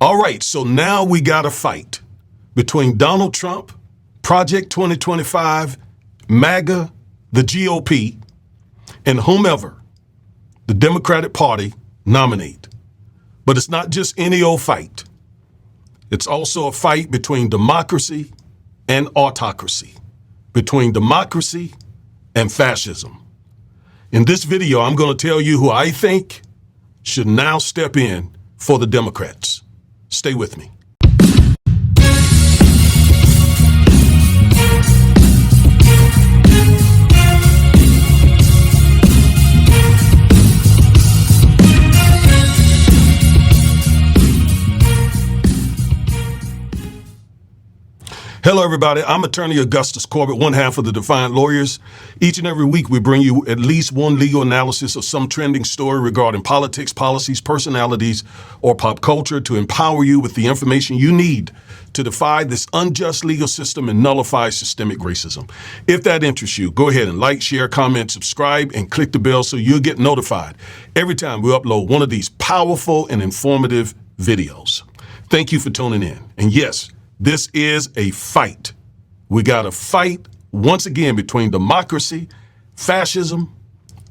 All right, so now we got a fight between Donald Trump, Project 2025, MAGA, the GOP, and whomever the Democratic Party nominate. But it's not just any old fight. It's also a fight between democracy and autocracy, between democracy and fascism. In this video, I'm going to tell you who I think should now step in for the Democrats. Stay with me. Hello, everybody. I'm attorney Augustus Corbett, one half of the Defiant Lawyers. Each and every week, we bring you at least one legal analysis of some trending story regarding politics, policies, personalities, or pop culture to empower you with the information you need to defy this unjust legal system and nullify systemic racism. If that interests you, go ahead and like, share, comment, subscribe, and click the bell so you'll get notified every time we upload one of these powerful and informative videos. Thank you for tuning in. And yes, this is a fight. We got a fight once again between democracy, fascism,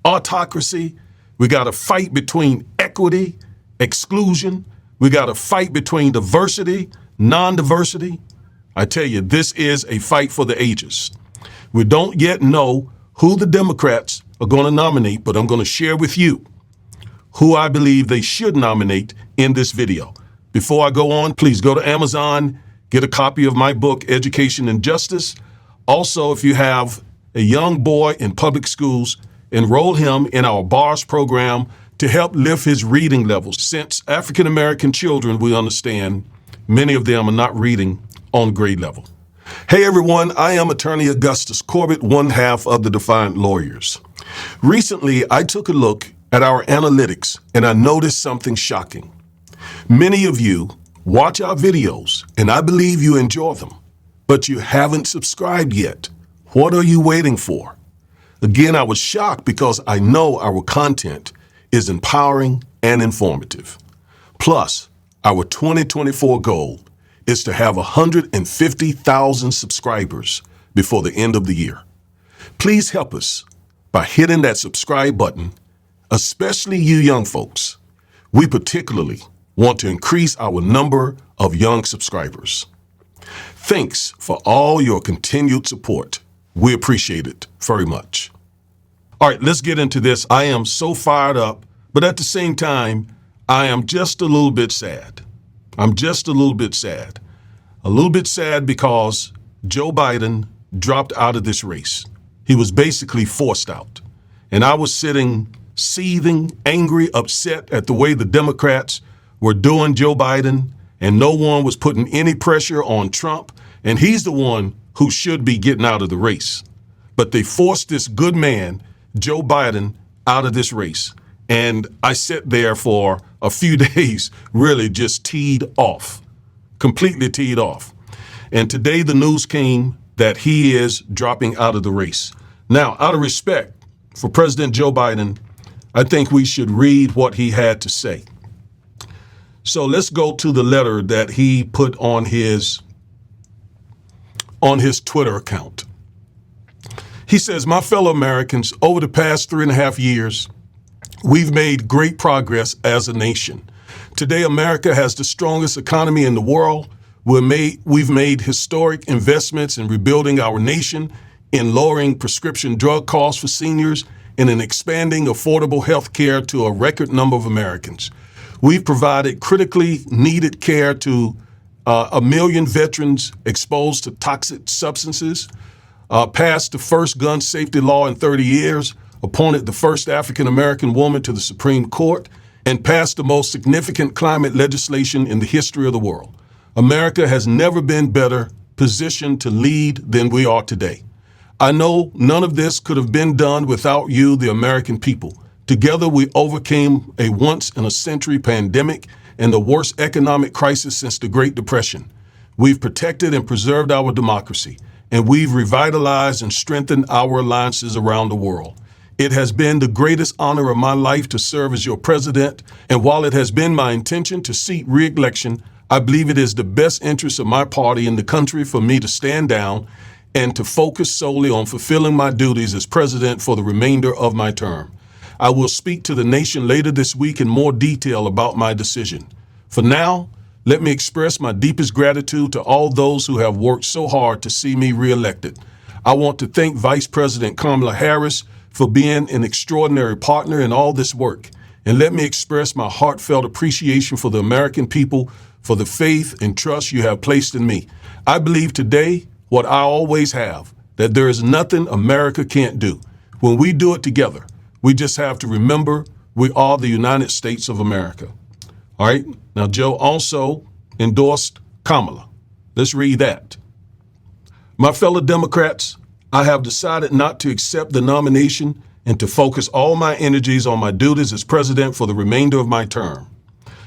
autocracy. We got a fight between equity, exclusion. We got a fight between diversity, non-diversity. I tell you, this is a fight for the ages. We don't yet know who the Democrats are going to nominate, but I'm going to share with you who I believe they should nominate in this video. Before I go on, please go to Amazon. Get a copy of my book, Education and Justice. Also, if you have a young boy in public schools, enroll him in our BARS program to help lift his reading levels. Since African American children, we understand, many of them are not reading on grade level. Hey everyone, I am attorney Augustus Corbett, one half of the Defiant Lawyers. Recently, I took a look at our analytics and I noticed something shocking. Many of you watch our videos, and I believe you enjoy them, but you haven't subscribed yet. What are you waiting for? Again, I was shocked because I know our content is empowering and informative. Plus, our 2024 goal is to have 150,000 subscribers before the end of the year. Please help us by hitting that subscribe button, especially you young folks. We particularly want to increase our number of young subscribers. Thanks for all your continued support. We appreciate it very much. All right, let's get into this. I am so fired up, but at the same time, I am just a little bit sad. I'm just a little bit sad. A little bit sad because Joe Biden dropped out of this race. He was basically forced out. And I was sitting seething, angry, upset at the way the Democrats were doing Joe Biden, and no one was putting any pressure on Trump, and he's the one who should be getting out of the race. But they forced this good man, Joe Biden, out of this race. And I sat there for a few days, really just teed off, completely teed off. And today the news came that he is dropping out of the race. Now, out of respect for President Joe Biden, I think we should read what he had to say. So let's go to the letter that he put on his Twitter account. He says, "My fellow Americans, over the past 3.5 years, we've made great progress as a nation. Today, America has the strongest economy in the world. We've made historic investments in rebuilding our nation, in lowering prescription drug costs for seniors, and in expanding affordable health care to a record number of Americans. We've provided critically needed care to 1 million veterans exposed to toxic substances, passed the first gun safety law in 30 years, appointed the first African-American woman to the Supreme Court, and passed the most significant climate legislation in the history of the world. America has never been better positioned to lead than we are today. I know none of this could have been done without you, the American people. Together, we overcame a once-in-a-century pandemic and the worst economic crisis since the Great Depression. We've protected and preserved our democracy, and we've revitalized and strengthened our alliances around the world. It has been the greatest honor of my life to serve as your president, and while it has been my intention to seek re-election, I believe it is the best interest of my party and the country for me to stand down and to focus solely on fulfilling my duties as president for the remainder of my term. I will speak to the nation later this week in more detail about my decision. For now, let me express my deepest gratitude to all those who have worked so hard to see me reelected. I want to thank Vice President Kamala Harris for being an extraordinary partner in all this work. And let me express my heartfelt appreciation for the American people for the faith and trust you have placed in me. I believe today what I always have, that there is nothing America can't do. When we do it together, we just have to remember we are the United States of America. All right. Now, Joe also endorsed Kamala. Let's read that. My fellow Democrats, I have decided not to accept the nomination and to focus all my energies on my duties as president for the remainder of my term.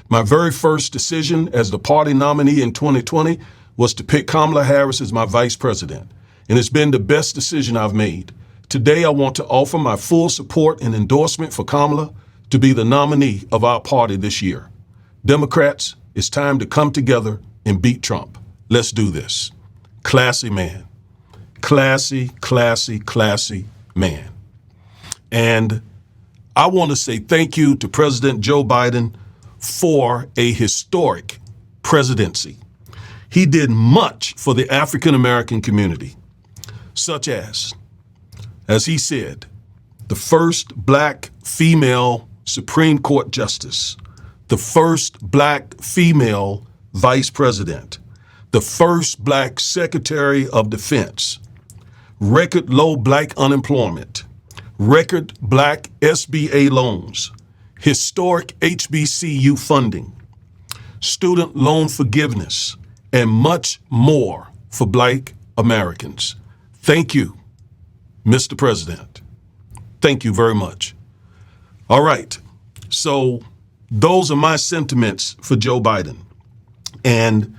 My very first decision as the party nominee in 2020 was to pick Kamala Harris as my vice president, and it's been the best decision I've made. Today, I want to offer my full support and endorsement for Kamala to be the nominee of our party this year. Democrats, it's time to come together and beat Trump. Let's do this. Classy man. Classy, classy, classy man. And I want to say thank you to President Joe Biden for a historic presidency. He did much for the African American community, such as he said, the first Black female Supreme Court justice, the first Black female vice president, the first Black Secretary of Defense, record low Black unemployment, record Black SBA loans, historic HBCU funding, student loan forgiveness, and much more for Black Americans. Thank you, Mr. President. Thank you very much. All right. So those are my sentiments for Joe Biden. And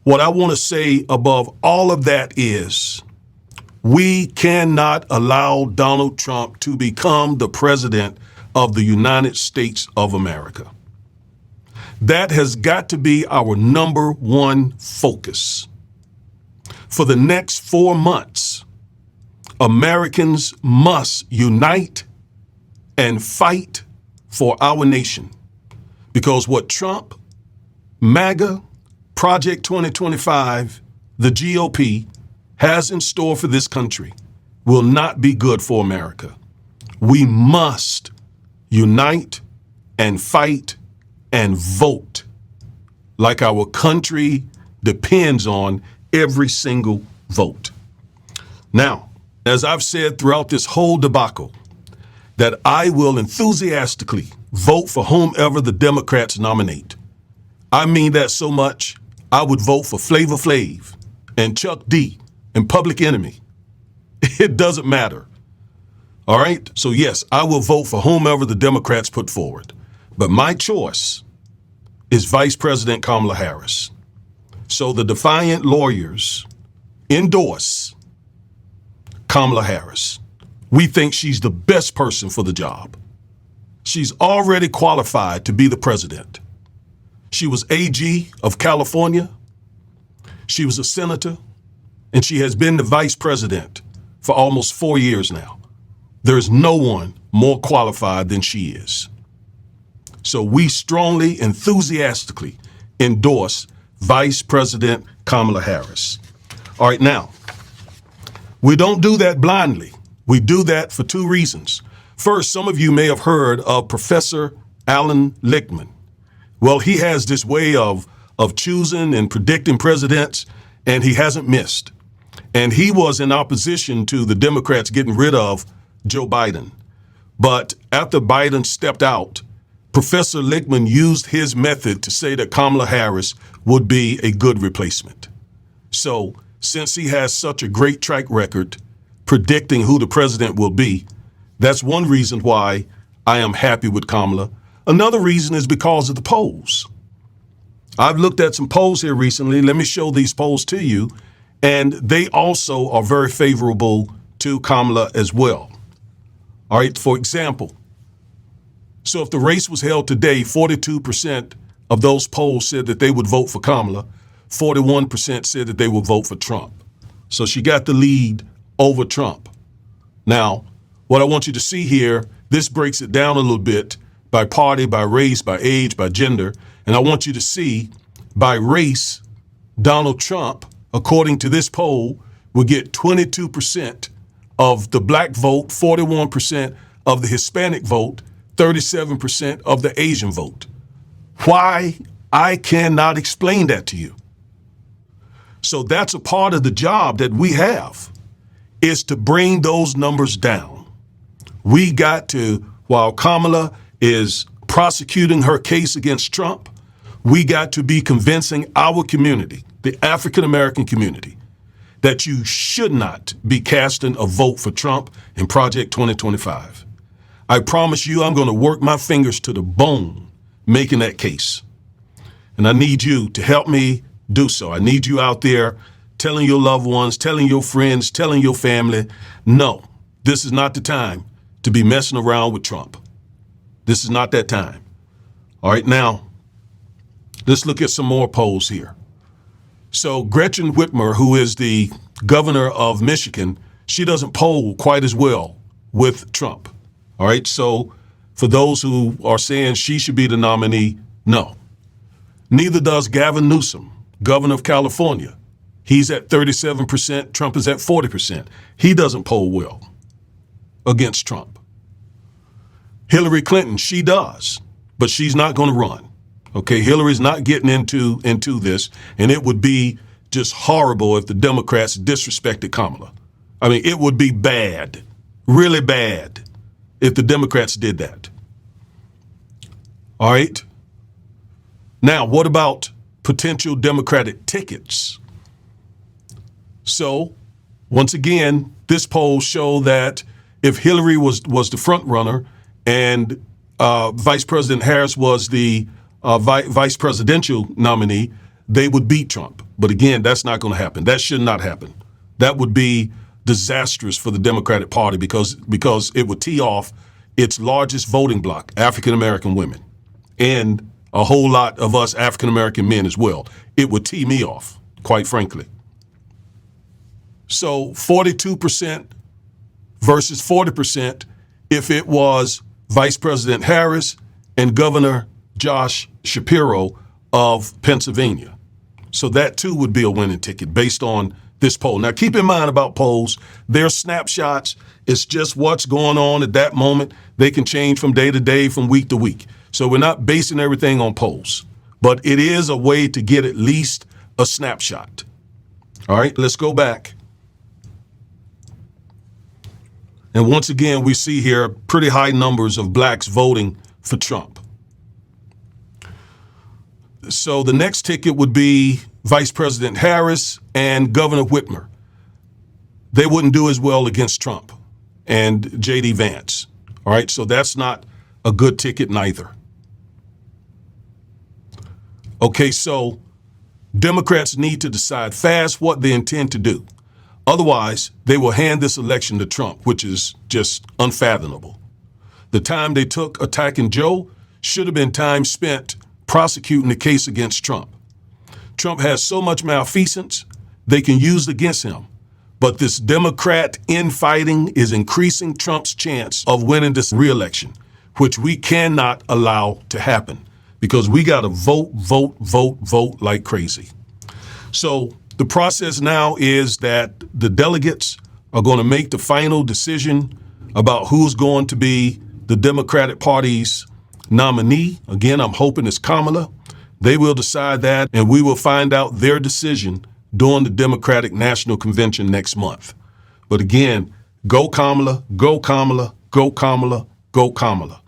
what I want to say above all of that is we cannot allow Donald Trump to become the president of the United States of America. That has got to be our number one focus. For the next 4 months, Americans must unite and fight for our nation. Because what Trump, MAGA, Project 2025, the GOP has in store for this country will not be good for America. We must unite and fight and vote like our country depends on every single vote. Now, as I've said throughout this whole debacle, that I will enthusiastically vote for whomever the Democrats nominate. I mean that so much, I would vote for Flavor Flav and Chuck D and Public Enemy. It doesn't matter. All right? So yes, I will vote for whomever the Democrats put forward. But my choice is Vice President Kamala Harris. So the Defiant Lawyers endorse Kamala Harris. We think she's the best person for the job. She's already qualified to be the president. She was AG of California. She was a senator, and she has been the vice president for almost 4 years now. There's no one more qualified than she is. So we strongly, enthusiastically endorse Vice President Kamala Harris. All right, now, we don't do that blindly. We do that for 2 reasons. First, some of you may have heard of Professor Alan Lichtman. Well, he has this way of choosing and predicting presidents, and he hasn't missed. And he was in opposition to the Democrats getting rid of Joe Biden. But after Biden stepped out, Professor Lichtman used his method to say that Kamala Harris would be a good replacement. So since he has such a great track record predicting who the president will be, that's one reason why I am happy with Kamala. Another reason is because of the polls. I've looked at some polls here recently. Let me show these polls to you. And they also are very favorable to Kamala as well. All right, for example, so if the race was held today, 42% of those polls said that they would vote for Kamala. 41% said that they would vote for Trump. So she got the lead over Trump. Now, what I want you to see here, this breaks it down a little bit by party, by race, by age, by gender. And I want you to see by race, Donald Trump, according to this poll, will get 22% of the black vote, 41% of the Hispanic vote, 37% of the Asian vote. Why? I cannot explain that to you. So that's a part of the job that we have, is to bring those numbers down. We got to, while Kamala is prosecuting her case against Trump, we got to be convincing our community, the African American community, that you should not be casting a vote for Trump in Project 2025. I promise you, I'm going to work my fingers to the bone making that case. And I need you to help me do so. I need you out there telling your loved ones, telling your friends, telling your family, no, this is not the time to be messing around with Trump. This is not that time. All right, now, let's look at some more polls here. So Gretchen Whitmer, who is the governor of Michigan, she doesn't poll quite as well with Trump. All right, so for those who are saying she should be the nominee, no. Neither does Gavin Newsom, governor of California. He's at 37%, Trump is at 40%. He doesn't poll well against Trump. Hillary Clinton, she does, but she's not going to run. Okay, Hillary's not getting into this, and it would be just horrible if the Democrats disrespected Kamala. I mean, it would be bad, really bad, if the Democrats did that. All right. Now, what about potential Democratic tickets? So, once again, this poll showed that if Hillary was the front runner and Vice President Harris was the vice presidential nominee, they would beat Trump. But again, that's not going to happen. That should not happen. That would be disastrous for the Democratic Party because it would tee off its largest voting bloc, African American women, and a whole lot of us African American men as well. It would tee me off, quite frankly. So 42% versus 40% if it was Vice President Harris and Governor Josh Shapiro of Pennsylvania. So that too would be a winning ticket based on this poll. Now keep in mind about polls, they're snapshots. It's just what's going on at that moment. They can change from day to day, from week to week. So we're not basing everything on polls, but it is a way to get at least a snapshot. All right, let's go back. And once again, we see here pretty high numbers of blacks voting for Trump. So the next ticket would be Vice President Harris and Governor Whitmer. They wouldn't do as well against Trump and J.D. Vance. All right, so that's not a good ticket neither. Okay, so Democrats need to decide fast what they intend to do. Otherwise, they will hand this election to Trump, which is just unfathomable. The time they took attacking Joe should have been time spent prosecuting the case against Trump. Trump has so much malfeasance, they can use it against him. But this Democrat infighting is increasing Trump's chance of winning this re-election, which we cannot allow to happen because we got to vote like crazy. So the process now is that the delegates are going to make the final decision about who's going to be the Democratic Party's nominee. Again, I'm hoping it's Kamala. They will decide that, and we will find out their decision during the Democratic National Convention next month. But again, go Kamala, go Kamala, go Kamala, go Kamala.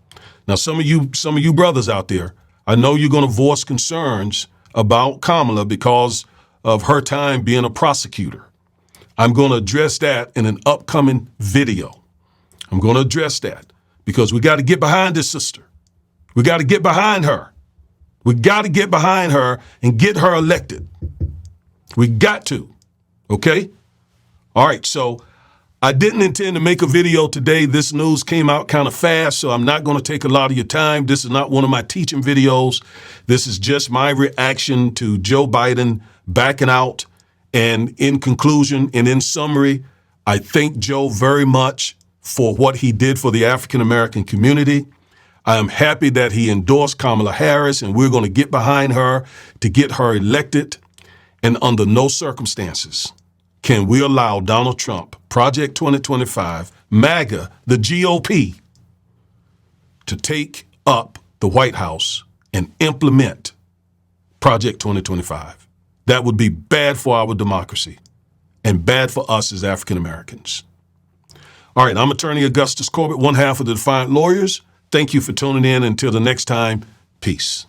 Now, some of you brothers out there, I know you're going to voice concerns about Kamala because of her time being a prosecutor. I'm going to address that in an upcoming video. I'm going to address that because we got to get behind this sister. We got to get behind her. We got to get behind her and get her elected. We got to. Okay? All right. So I didn't intend to make a video today. This news came out kind of fast, so I'm not going to take a lot of your time. This is not one of my teaching videos. This is just my reaction to Joe Biden backing out. And in conclusion and in summary, I thank Joe very much for what he did for the African-American community. I am happy that he endorsed Kamala Harris, and we're going to get behind her to get her elected. And under no circumstances can we allow Donald Trump, Project 2025, MAGA, the GOP, to take up the White House and implement Project 2025. That would be bad for our democracy and bad for us as African Americans. All right, I'm Attorney Augustus Corbett, one half of the Defiant Lawyers. Thank you for tuning in. Until the next time, peace.